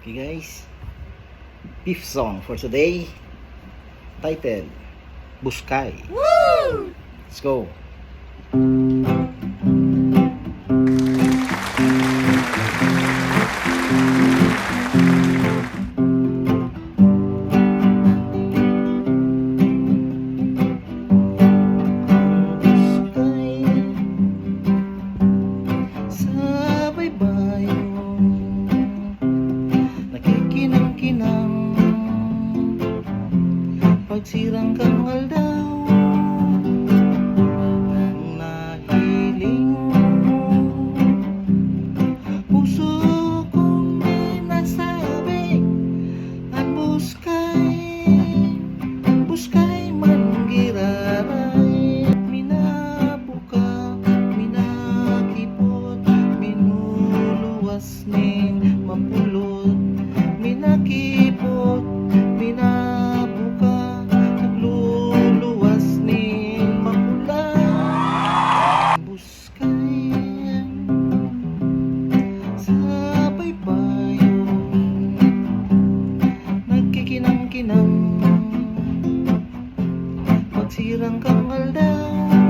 Okay guys, fifth song for today, titled Buskay. Woo! Let's go. Pagsirang kangal daw nahiling puso kong nasabi at buskay man giraray, minabuka, minakipot, minuluwas ning mapulot, minakipot, kinang-kinang pagsirang kangal daw